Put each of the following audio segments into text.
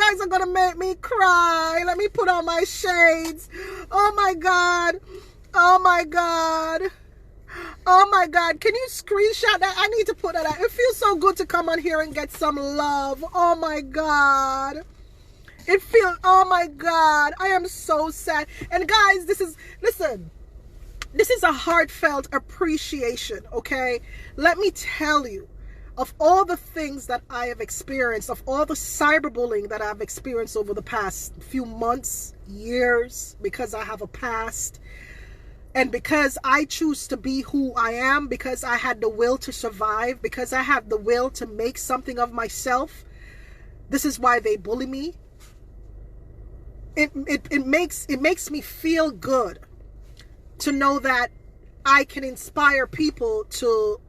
guys are gonna make me cry. Let me put on my shades. Oh my God. Oh my God. Oh my God. Can you screenshot that? I need to put that out. It feels so good to come on here and get some love. Oh my God. It feels, oh my God. I am so sad. And guys, listen, this is a heartfelt appreciation, okay? Let me tell you, of all the things that I have experienced, of all the cyberbullying that I've experienced over the past few months, years, because I have a past, and because I choose to be who I am, because I had the will to survive, because I have the will to make something of myself, this is why they bully me. It makes me feel good to know that I can inspire people to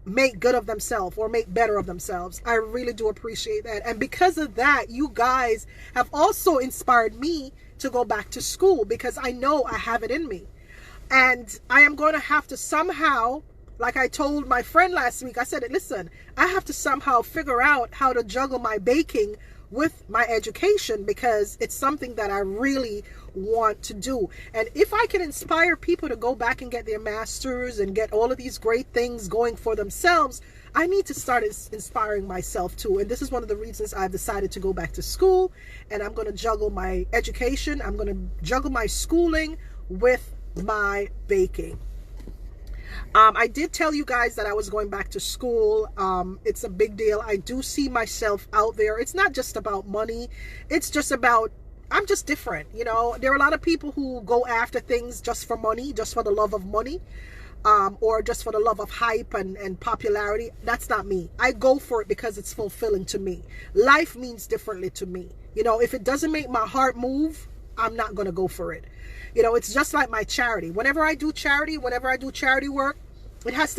make good of themselves or make better of themselves. I really do appreciate that. And because of that, you guys have also inspired me to go back to school, because I know I have it in me. And I am going to have to somehow, like I told my friend last week, I said, listen, I have to somehow figure out how to juggle my baking with my education, because it's something that I really want to do. And if I can inspire people to go back and get their masters and get all of these great things going for themselves, I need to start inspiring myself too. And this is one of the reasons I've decided to go back to school, and I'm going to juggle my education. I'm going to juggle my schooling with my baking. I did tell you guys that I was going back to school. It's a big deal. I do see myself out there. It's not just about money. It's just about, I'm just different. You know, there are a lot of people who go after things just for money, just for the love of money, or just for the love of hype and popularity. That's not me. I go for it because it's fulfilling to me. Life means differently to me. You know, if it doesn't make my heart move, I'm not going to go for it. You know, it's just like my charity. Whenever I do charity work, it has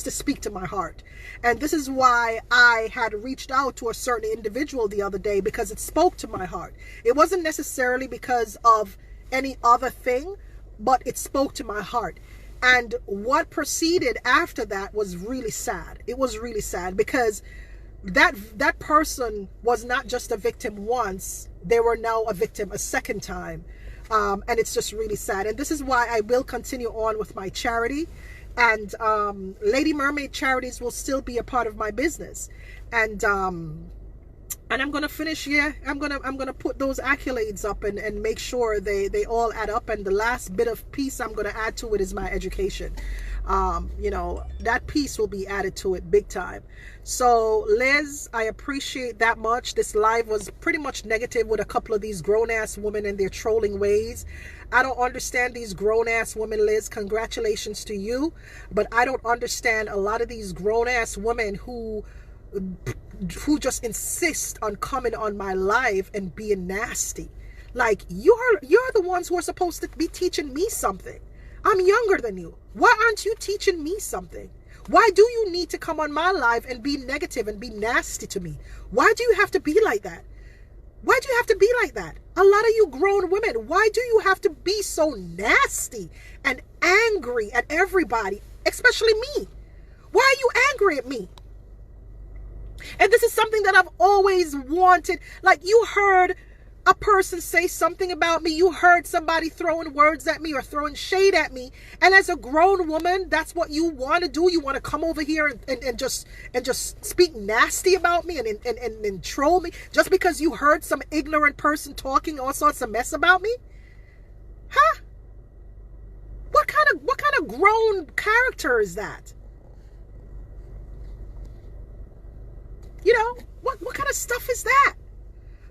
to speak to my heart. And this is why I had reached out to a certain individual the other day, because it spoke to my heart. It wasn't necessarily because of any other thing, but it spoke to my heart. And what proceeded after that was really sad. It was really sad, because that person was not just a victim once, they were now a victim a second time. And it's just really sad. And this is why I will continue on with my charity. And Lady Mermaid Charities will still be a part of my business. And I'm gonna finish here. I'm gonna put those accolades up and make sure they all add up. And the last bit of piece I'm gonna add to it is my education. You know, that piece will be added to it big time. So Liz, I appreciate that much. This live was pretty much negative with a couple of these grown-ass women and their trolling ways. I don't understand these grown-ass women, Liz. Congratulations to you. But I don't understand a lot of these grown-ass women who just insist on coming on my live and being nasty. Like, you're the ones who are supposed to be teaching me something. I'm younger than you. Why aren't you teaching me something? Why do you need to come on my live and be negative and be nasty to me? Why do you have to be like that? Why do you have to be like that? A lot of you grown women, why do you have to be so nasty and angry at everybody, especially me? Why are you angry at me? And this is something that I've always wanted. Like, you heard a person say something about me, you heard somebody throwing words at me or throwing shade at me, and as a grown woman, that's what you want to do. You want to come over here and just speak nasty about me and troll me just because you heard some ignorant person talking all sorts of mess about me? Huh? What kind of grown character is that? You know, what kind of stuff is that?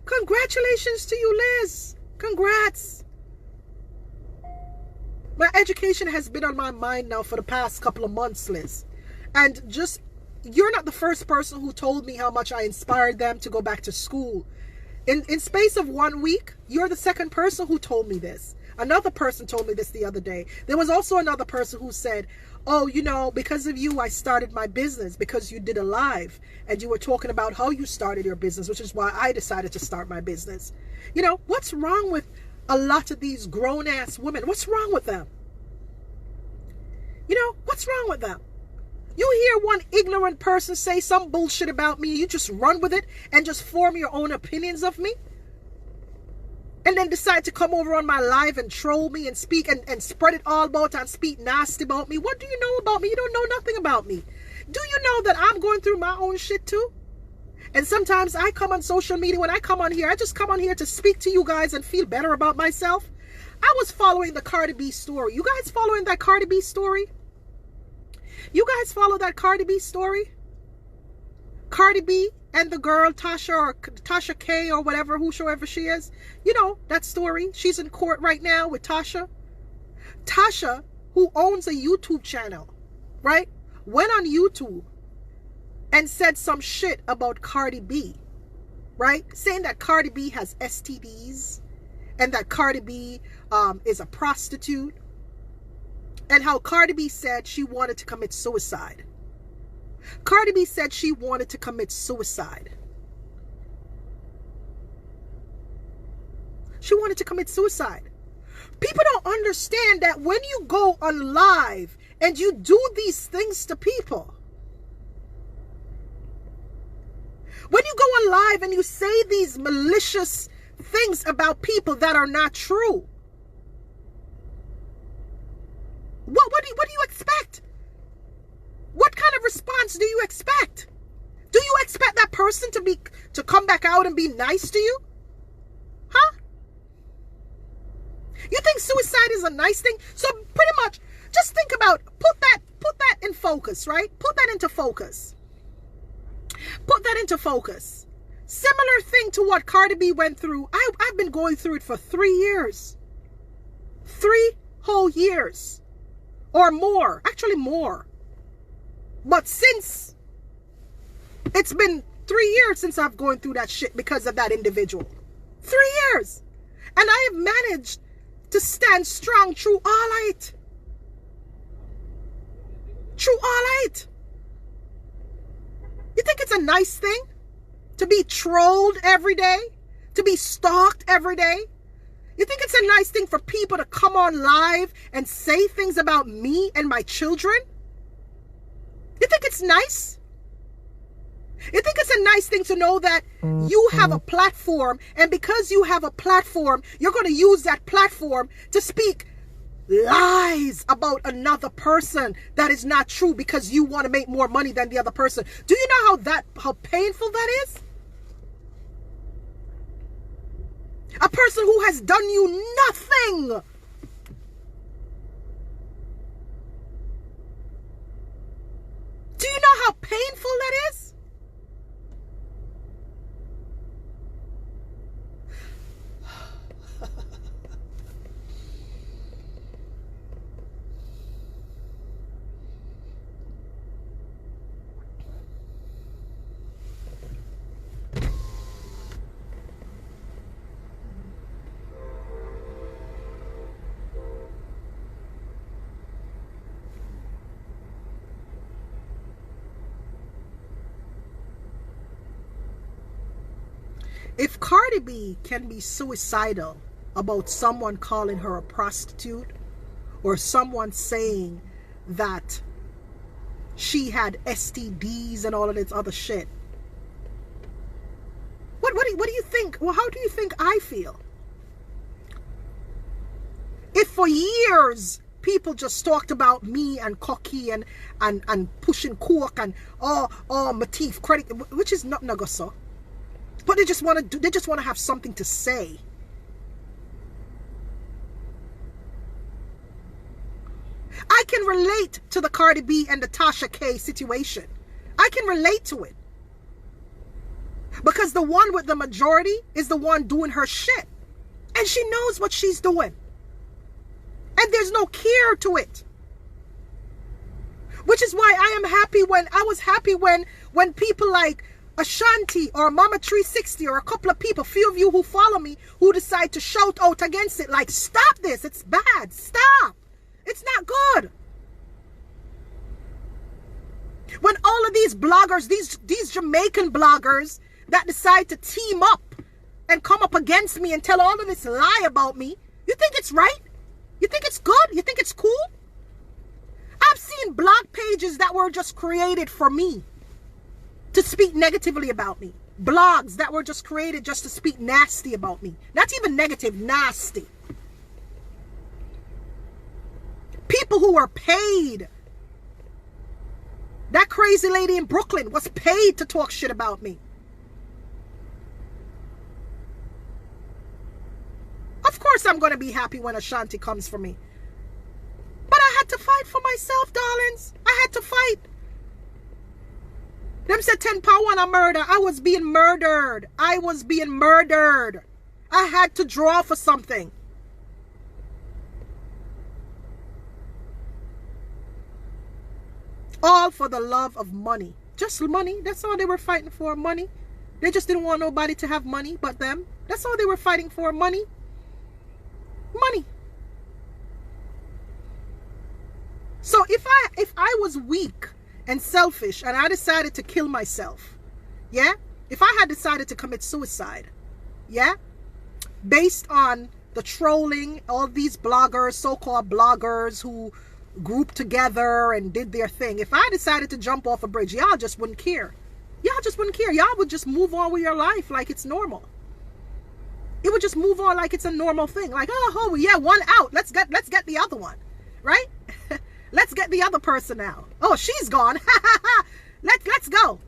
Congratulations to you, Liz. Congrats. My education has been on my mind now for the past couple of months, Liz. And just, you're not the first person who told me how much I inspired them to go back to school. In space of 1 week, you're the second person who told me this. Another person told me this the other day. There was also another person who said, oh, you know, because of you, I started my business, because you did a live and you were talking about how you started your business, which is why I decided to start my business. You know, what's wrong with a lot of these grown-ass women? What's wrong with them? You know, what's wrong with them? You hear one ignorant person say some bullshit about me, you just run with it and just form your own opinions of me? and then decide to come over on my live and troll me and speak and spread it all about and speak nasty about me. What do you know about me? You don't know nothing about me. Do you know that I'm going through my own shit too? And sometimes I come on social media. When I come on here, I just come on here to speak to you guys and feel better about myself. I was following the Cardi B story. You guys following that Cardi B story? You guys follow that Cardi B story? Cardi B and the girl Tasha K or whatever, whosoever she is. You know that story. She's in court right now with Tasha. Tasha, who owns a YouTube channel, right, went on YouTube and said some shit about Cardi B, right? Saying that Cardi B has STDs and that Cardi B is a prostitute, and how Cardi B said she wanted to commit suicide. Cardi B said she wanted to commit suicide. She wanted to commit suicide. People don't understand that when you go on live and you do these things to people, when you go on live and you say these malicious things about people that are not true, what do you expect? What kind of response do you expect? Do you expect that person to come back out and be nice to you? Huh? You think suicide is a nice thing? So pretty much just think about, put that in focus, right? Put that into focus. Put that into focus. Similar thing to what Cardi B went through. I've been going through it for 3 years. 3 whole years. Or more. Actually more. But since it's been 3 years since I've gone through that shit because of that individual. 3 years. And I have managed to stand strong through all of it. Through all of it. You think it's a nice thing to be trolled every day? To be stalked every day? You think it's a nice thing for people to come on live and say things about me and my children? You think it's nice? You think it's a nice thing to know that you have a platform, and because you have a platform, you're going to use that platform to speak lies about another person that is not true because you want to make more money than the other person? Do you know how painful that is? A person who has done you nothing. Do you know how painful that is? If Cardi B can be suicidal about someone calling her a prostitute or someone saying that she had STDs and all of this other shit, what do you think? Well, how do you think I feel? If for years people just talked about me and cocky and pushing coke and my teeth credit, which is not so. But they just want to have something to say. I can relate to the Cardi B and the Tasha K situation. I can relate to it. Because the one with the majority is the one doing her shit. And she knows what she's doing. And there's no care to it. Which is why I was happy when people like Ashanti or Mama 360 or a couple of people, few of you who follow me, who decide to shout out against it, like, stop this, it's bad, stop, it's not good. When all of these bloggers, these Jamaican bloggers that decide to team up and come up against me and tell all of this lie about me, you think it's right? You think it's good? You think it's cool? I've seen blog pages that were just created for me to speak negatively about me. blogs that were just created just to speak nasty about me. Not even negative, nasty. People who were paid. That crazy lady in Brooklyn was paid to talk shit about me. Of course I'm going to be happy when Ashanti comes for me. But I had to fight for myself, darlings. I had to fight. Them said 10 pound on a murder. I was being murdered. I was being murdered. I had to draw for something. All for the love of money. Just money. That's all they were fighting for, money. They just didn't want nobody to have money but them. That's all they were fighting for, money. Money. So if I was weak and selfish and I decided to kill myself, yeah? If I had decided to commit suicide, yeah? Based on the trolling, all these bloggers, so-called bloggers who grouped together and did their thing. If I decided to jump off a bridge, y'all just wouldn't care. Y'all just wouldn't care. Y'all would just move on with your life like it's normal. It would just move on like it's a normal thing. Like, oh yeah, one out. Let's get the other one. Right? Let's get the other person out. Oh, she's gone. Let's go.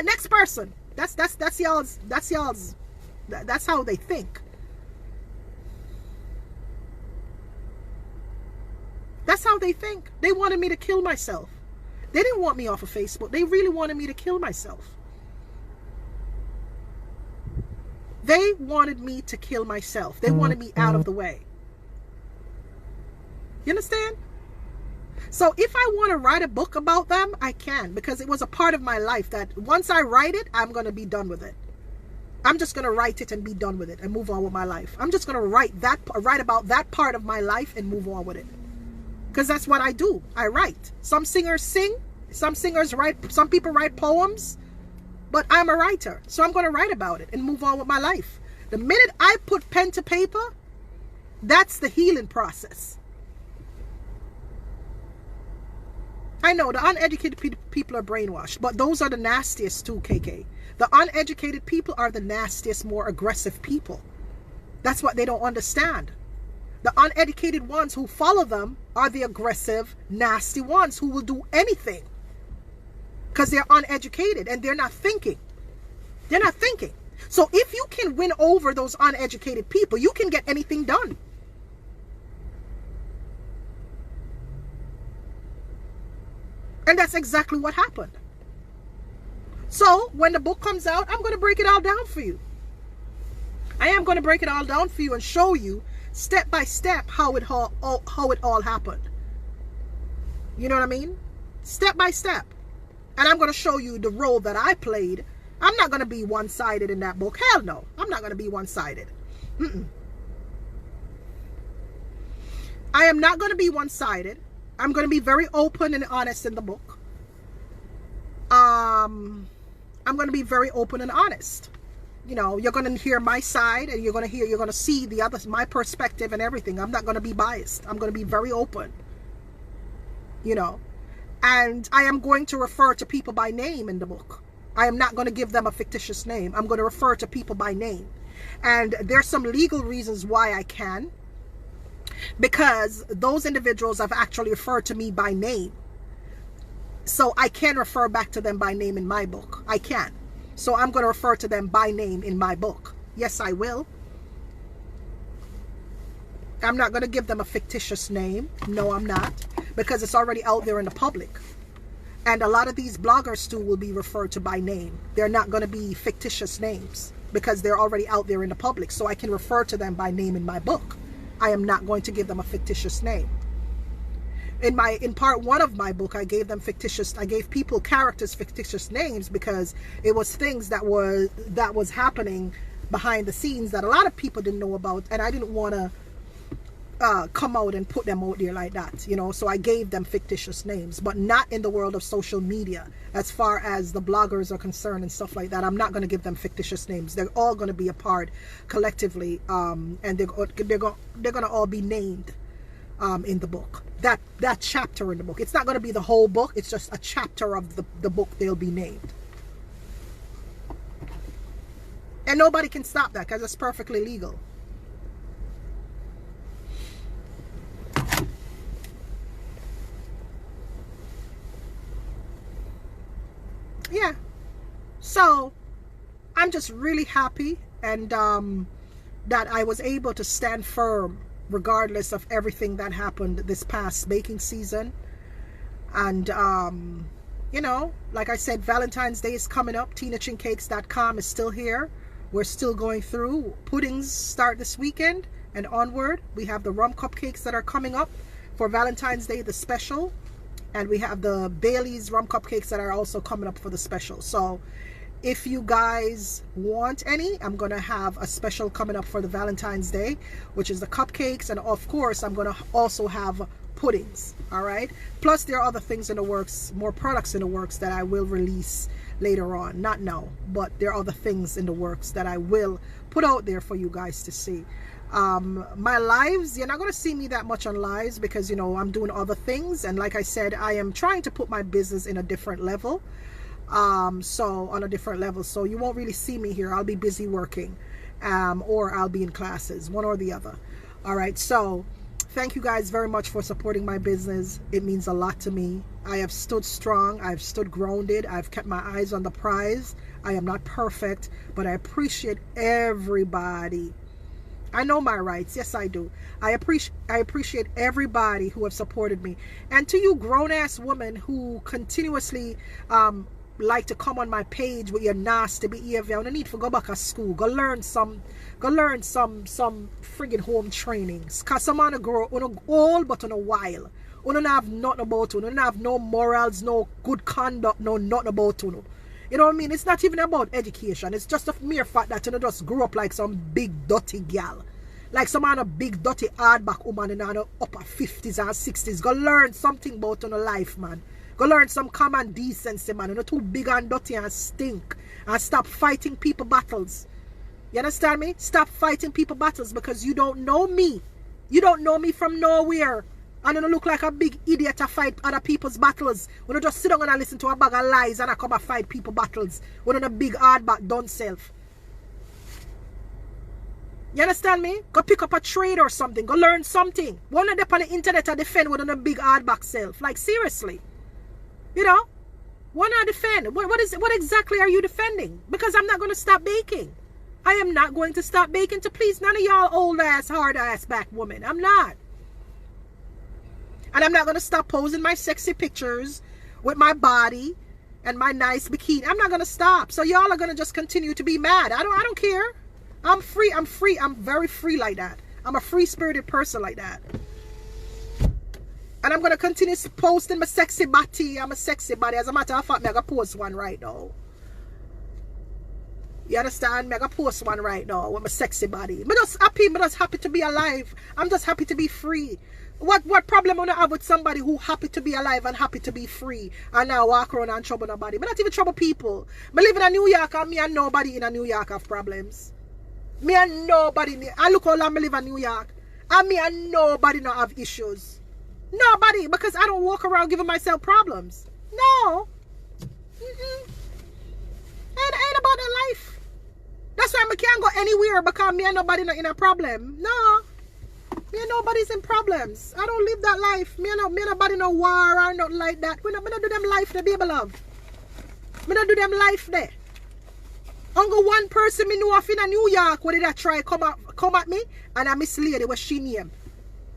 Next person. That's y'all's that's how they think. That's how they think. They wanted me to kill myself. They didn't want me off of Facebook. They really wanted me to kill myself. They wanted me to kill myself. They wanted me out of the way. You understand? So if I want to write a book about them, I can, because it was a part of my life that once I write it, I'm going to be done with it. I'm just going to write it and be done with it and move on with my life. I'm just going to write about that part of my life and move on with it. Because that's what I do. I write. Some singers sing. Some singers write. Some people write poems. But I'm a writer. So I'm going to write about it and move on with my life. The minute I put pen to paper, that's the healing process. I know the uneducated people are brainwashed, but those are the nastiest too, KK. The uneducated people are the nastiest, more aggressive people. That's what they don't understand. The uneducated ones who follow them are the aggressive, nasty ones who will do anything. Because they're uneducated and they're not thinking. They're not thinking. So if you can win over those uneducated people, you can get anything done. And that's exactly what happened. So when the book comes out, I'm going to break it all down for you. I am going to break it all down for you and show you step by step how it all happened. You know what I mean? Step by step. And I'm going to show you the role that I played. I'm not going to be one-sided in that book. Hell no. I'm not going to be one-sided. I am not going to be one-sided. I'm going to be very open and honest in the book. I'm going to be very open and honest. You know, you're going to hear my side and you're going to see my perspective and everything. I'm not going to be biased. I'm going to be very open. You know, and I am going to refer to people by name in the book. I am not going to give them a fictitious name. I'm going to refer to people by name. And there's some legal reasons why I can. Because those individuals have actually referred to me by name. So I can refer back to them by name in my book. I can. So I'm going to refer to them by name in my book. Yes, I will. I'm not going to give them a fictitious name. No, I'm not. Because it's already out there in the public. And a lot of these bloggers too will be referred to by name. They're not going to be fictitious names because they're already out there in the public. So I can refer to them by name in my book. I am not going to give them a fictitious name. In part one of my book, I gave characters fictitious names because it was things that was happening behind the scenes that a lot of people didn't know about, and I didn't want to come out and put them out there like that, you know. So I gave them fictitious names, but not in the world of social media. As far as the bloggers are concerned and stuff like that, I'm not going to give them fictitious names. They're all going to be a part collectively, and they're going to all be named in the book. That chapter in the book. It's not going to be the whole book. It's just a chapter of the book. They'll be named. And nobody can stop that because it's perfectly legal. Yeah. So I'm just really happy, and that I was able to stand firm regardless of everything that happened this past baking season. And you know, like I said, Valentine's Day is coming up. TinaChinCakes.com is still here. We're still going through. Puddings start this weekend and onward. We have the rum cupcakes that are coming up for Valentine's Day, the special. And we have the Bailey's rum cupcakes that are also coming up for the special. So if you guys want any, I'm going to have a special coming up for the Valentine's Day, which is the cupcakes. And of course, I'm going to also have puddings. All right. Plus, there are other things in the works, more products in the works that I will release later on. Not now, but there are other things in the works that I will put out there for you guys to see. My lives, you're not going to see me that much on lives because, you know, I'm doing other things. And like I said, I am trying to put my business in a different level. So on a different level. So you won't really see me here. I'll be busy working, or I'll be in classes, one or the other. All right. So thank you guys very much for supporting my business. It means a lot to me. I have stood strong. I've stood grounded. I've kept my eyes on the prize. I am not perfect, but I appreciate everybody. I know my rights. Yes, I do. I appreciate everybody who have supported me. And to you grown-ass women who continuously like to come on my page with your nasty behavior, I need to go back to school. Go learn some friggin' home trainings. Cause some man grow old but on a while. You don't have nothing about you. You don't have no morals, no good conduct, no nothing about you. You know what I mean? It's not even about education. It's just a mere fact that you just grew up like some big dirty gal. Like some kind of big dirty hardback woman in the upper 50s and 60s. Go learn something about your life, man. Go learn some common decency, man. You're not too big and dirty and stink. And stop fighting people battles. You understand me? Stop fighting people battles because you don't know me. You don't know me from nowhere. And you don't look like a big idiot to fight other people's battles. We don't just sit down and listen to a bag of lies and I come and fight people battles. We're not a big hardback done self. You understand me? Go pick up a trade or something. Go learn something. One of them on the internet to defend with a big hardback self. Like seriously. You know? Why not defend? What exactly are you defending? Because I'm not going to stop baking. I am not going to stop baking to please none of y'all old ass, hard ass back women. I'm not. And I'm not going to stop posing my sexy pictures with my body and my nice bikini. I'm not going to stop. So y'all are going to just continue to be mad. I don't care. I'm free. I'm free. I'm very free like that. I'm a free-spirited person like that. And I'm going to continue posting my sexy body. I'm a sexy body. As a matter of fact, I'm going to post one right now. You understand? I'm going to post one right now with my sexy body. I'm just happy to be alive. I'm just happy to be free. What problem I have with somebody who happy to be alive and happy to be free and now walk around and trouble nobody? But not even trouble people. I live in a New York and me and nobody in a New York have problems. Me and nobody. I look how long I live in New York. And me and nobody not have issues. Nobody. Because I don't walk around giving myself problems. No. Ain't about the life. That's why I can't go anywhere because me and nobody not in a problem. No. Me and nobody's in problems. I don't live that life. Me and nobody no war or nothing like that. Me not do them life there, baby love. Me not do them life there. Only one person me know of in a New York where did I try come at me and I miss lady what's she name?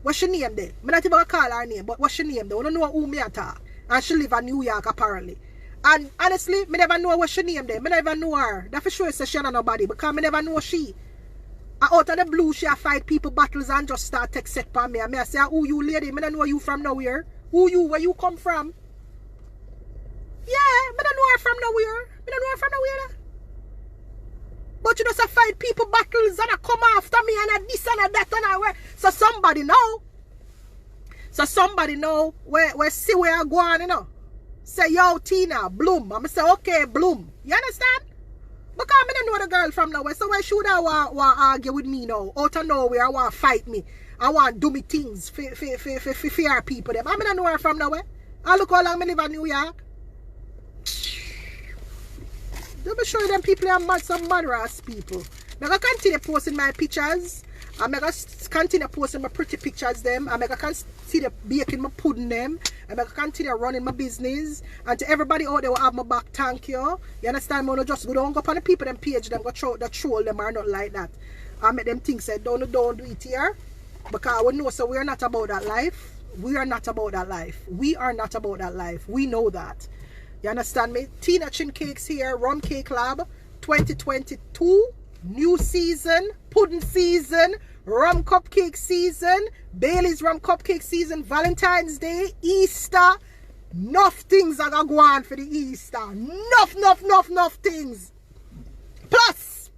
What's she name there? Me not even gonna call her name, but what's she name there? I don't know who me at her. And she live in New York apparently. And honestly, me never know what she name there. Me never know her. That for sure say she not nobody because me never know she. Out of the blue, she fight people battles and just start text set for me. And I say, who you lady? I don't know you from nowhere. Who you? Where you come from? Yeah, I don't know her from nowhere. I don't know her from nowhere. But you just fight people battles and I come after me and I this and I that and I where. So somebody know. So somebody know where see where I go on, you know. Say, yo, Tina, Bloom. I'm say, okay, Bloom. You understand? Because I don't know the girl from nowhere. So why should I want argue with me now? Out of nowhere, I want fight me. I want do me things for people. Them. I don't know her from nowhere. I look how long I live in New York. Don't be sure them people are mad, some mad ass people. I'm going to continue posting my pictures. I'm going to continue posting my pretty pictures them. I'm going to continue baking my pudding them. I'm going to continue running my business. And to everybody out there who have my back, thank you. You understand? I'm just go down, go up on the people, them page, them go troll them or not like that. I make them think say, don't do it here. Because we know, so we're not about that life. We are not about that life. We are not about that life. We know that. You understand me? Tina Chin Cakes here, Rum Cake Lab 2022. New season, pudding season, rum cupcake season, Bailey's rum cupcake season, Valentine's Day, Easter. Enough things are going to go on for the Easter. Enough things. Plus,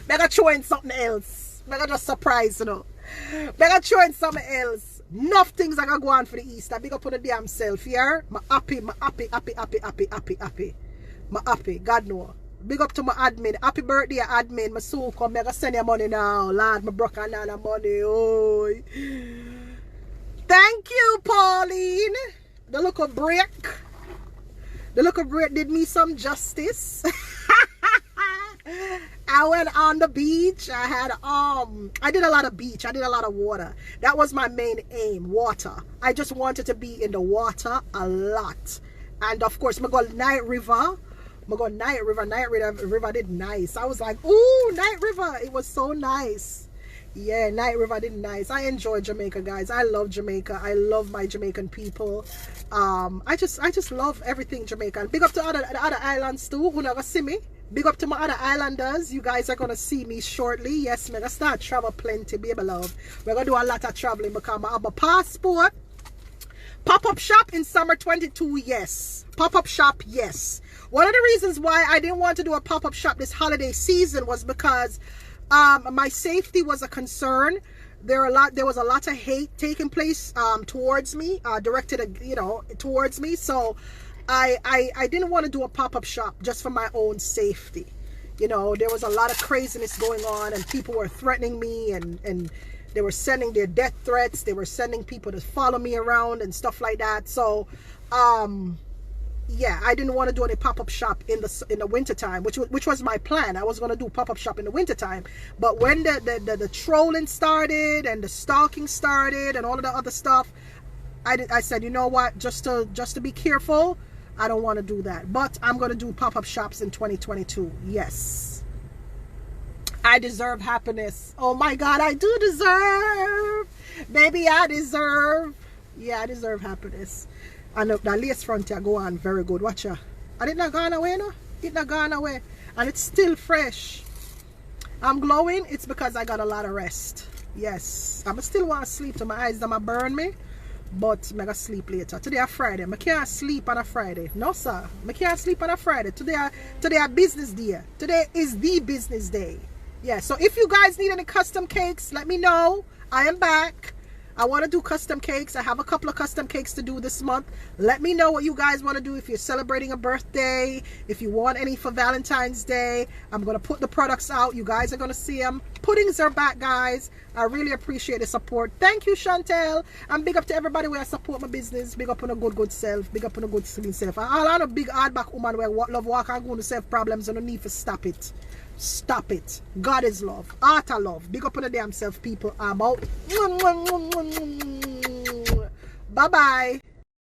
I'm going to throw in something else. I'm going to just surprise you know. I'm going to throw in something else. Enough things are going to go on for the Easter. Big up on the damn self here. I'm happy. I'm happy. God know. Big up to my admin. Happy birthday, admin. My soul come. I'm going to send you money now. Lord, my broke another money. Oh. Thank you, Pauline. The little break. The little break did me some justice. I went on the beach. I did a lot of beach. I did a lot of water. That was my main aim, water. I just wanted to be in the water a lot. And of course, I'm going to go Night River. Night River did nice. I was like, ooh, Night River. It was so nice. Yeah, Night River did nice. I enjoy Jamaica, guys. I love Jamaica. I love my Jamaican people. I just love everything Jamaican. Big up to the other islands too, who never see me. Big up to my other islanders. You guys are gonna see me shortly. Yes, I'm gonna start travel plenty, baby love. We're gonna do a lot of traveling because I have a passport. Pop-up shop in summer 22, yes. Pop-up shop, yes. One of the reasons why I didn't want to do a pop-up shop this holiday season was because my safety was a concern. There was a lot of hate taking place towards me, directed, towards me. So I didn't want to do a pop-up shop just for my own safety. You know, there was a lot of craziness going on, and people were threatening me, and they were sending their death threats. They were sending people to follow me around and stuff like that. So yeah, I didn't want to do any pop-up shop in the winter time, which was my plan. I was going to do pop-up shop in the winter time, but when the trolling started and the stalking started and all of the other stuff, I said, you know what, just to be careful, I don't want to do that. But I'm going to do pop-up shops in 2022. Yes, I deserve happiness. Oh my God, I do deserve, baby, I deserve. Yeah, I deserve happiness. And the lace front here go on very good. Watch ya. And it not gone away, no? It not gone away. And it's still fresh. I'm glowing. It's because I got a lot of rest. Yes. I still want to sleep, so my eyes don't burn me. But I'm going to sleep later. Today is Friday. I can't sleep on a Friday. No, sir. I can't sleep on a Friday. Today is business day. Today is the business day. Yeah. So if you guys need any custom cakes, let me know. I am back. I want to do custom cakes. I have a couple of custom cakes to do this month. Let me know what you guys want to do. If you're celebrating a birthday, if you want any for Valentine's Day, I'm going to put the products out. You guys are going to see them. Puddings are back, guys. I really appreciate the support. Thank you, Chantel. And big up to everybody where I support my business. Big up on a good self. Big up on a good self. And all on a big hardback woman where love walk and go to self problems and no need to stop it. Stop it. God is love. Art of love. Big up on the damn self, people. I'm out. Bye-bye.